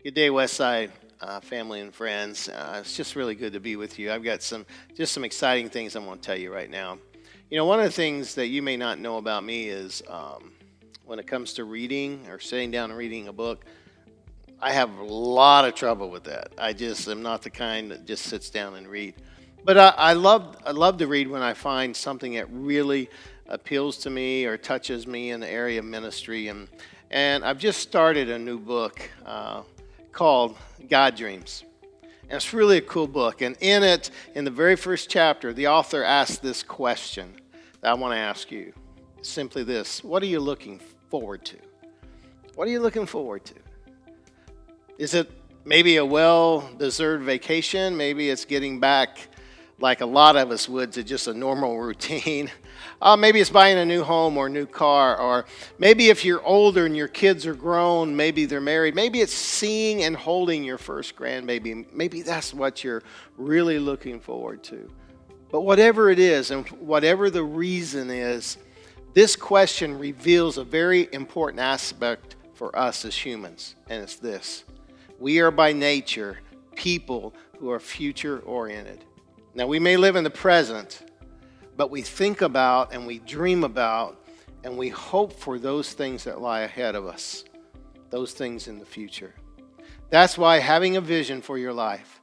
Good day, Westside family and friends. It's just really good to be with you. I've got some exciting things I'm going to tell you right now. You know, one of the things that you may not know about me is when it comes to reading or sitting down and reading a book, I have a lot of trouble with that. I just am not the kind that just sits down and read. But I love to read when I find something that really appeals to me or touches me in the area of ministry. And I've just started a new book called God Dreams. And it's really a cool book. And in it, in the very first chapter, the author asks this question that I want to ask you. It's simply this: what are you looking forward to? What are you looking forward to? Is it maybe a well-deserved vacation? Maybe it's getting back, like a lot of us would, to just a normal routine. Maybe it's buying a new home or a new car. Or maybe if you're older and your kids are grown, maybe they're married. Maybe it's seeing and holding your first grandbaby. Maybe that's what you're really looking forward to. But whatever it is and whatever the reason is, this question reveals a very important aspect for us as humans. And it's this: we are by nature people who are future-oriented. Now, we may live in the present, but we think about and we dream about and we hope for those things that lie ahead of us, those things in the future. That's why having a vision for your life,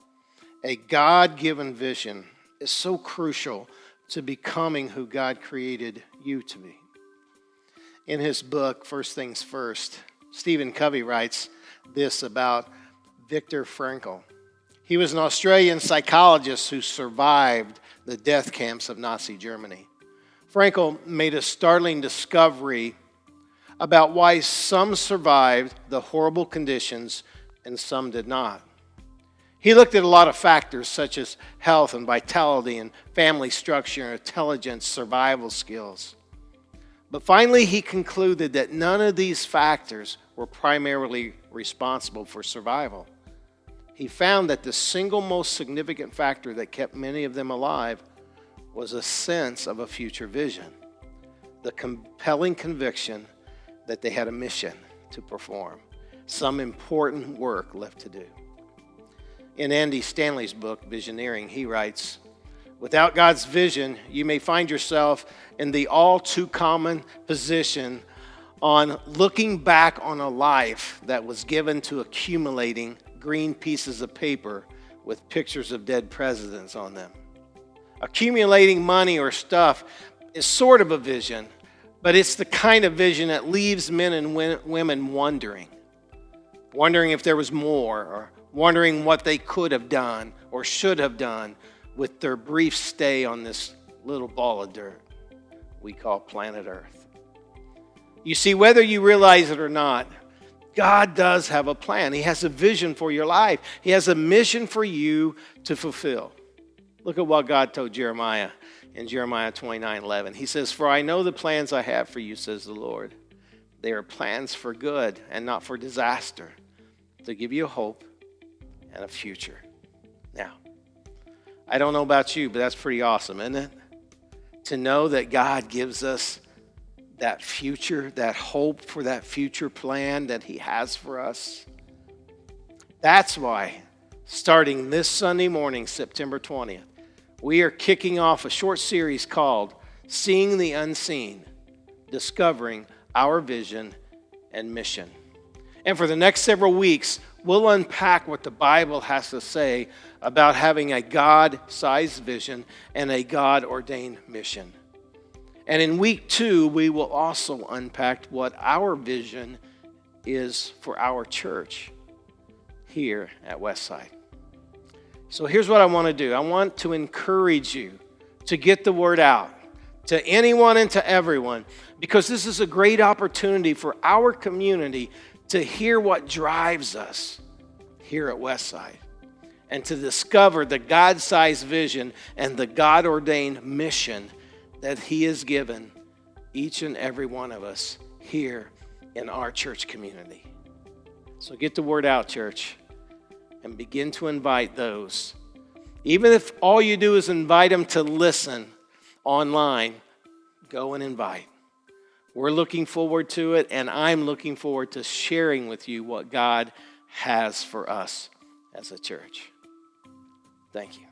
a God-given vision, is so crucial to becoming who God created you to be. In his book, First Things First, Stephen Covey writes this about Viktor Frankl. He was an Australian psychologist who survived the death camps of Nazi Germany. Frankl made a startling discovery about why some survived the horrible conditions and some did not. He looked at a lot of factors such as health and vitality and family structure and intelligence, survival skills. But finally, he concluded that none of these factors were primarily responsible for survival. He found that the single most significant factor that kept many of them alive was a sense of a future vision, the compelling conviction that they had a mission to perform, some important work left to do. In Andy Stanley's book, Visioneering, he writes, "Without God's vision, you may find yourself in the all too common position on looking back on a life that was given to accumulating green pieces of paper with pictures of dead presidents on them. Accumulating money or stuff is sort of a vision, but it's the kind of vision that leaves men and women wondering if there was more, or wondering what they could have done or should have done with their brief stay on this little ball of dirt we call planet Earth." You see, whether you realize it or not, God does have a plan. He has a vision for your life. He has a mission for you to fulfill. Look at what God told Jeremiah in Jeremiah 29:11. He says, "For I know the plans I have for you, says the Lord. They are plans for good and not for disaster, to give you a hope and a future." Now, I don't know about you, but that's pretty awesome, isn't it? To know that God gives us that future, that hope for that future plan that he has for us. That's why, starting this Sunday morning, September 20th, we are kicking off a short series called Seeing the Unseen, Discovering Our Vision and Mission. And for the next several weeks, we'll unpack what the Bible has to say about having a God-sized vision and a God-ordained mission. And in week 2, we will also unpack what our vision is for our church here at Westside. So here's what I want to do. I want to encourage you to get the word out to anyone and to everyone, because this is a great opportunity for our community to hear what drives us here at Westside and to discover the God-sized vision and the God-ordained mission that he has given each and every one of us here in our church community. So get the word out, church, and begin to invite those. Even if all you do is invite them to listen online, go and invite. We're looking forward to it, and I'm looking forward to sharing with you what God has for us as a church. Thank you.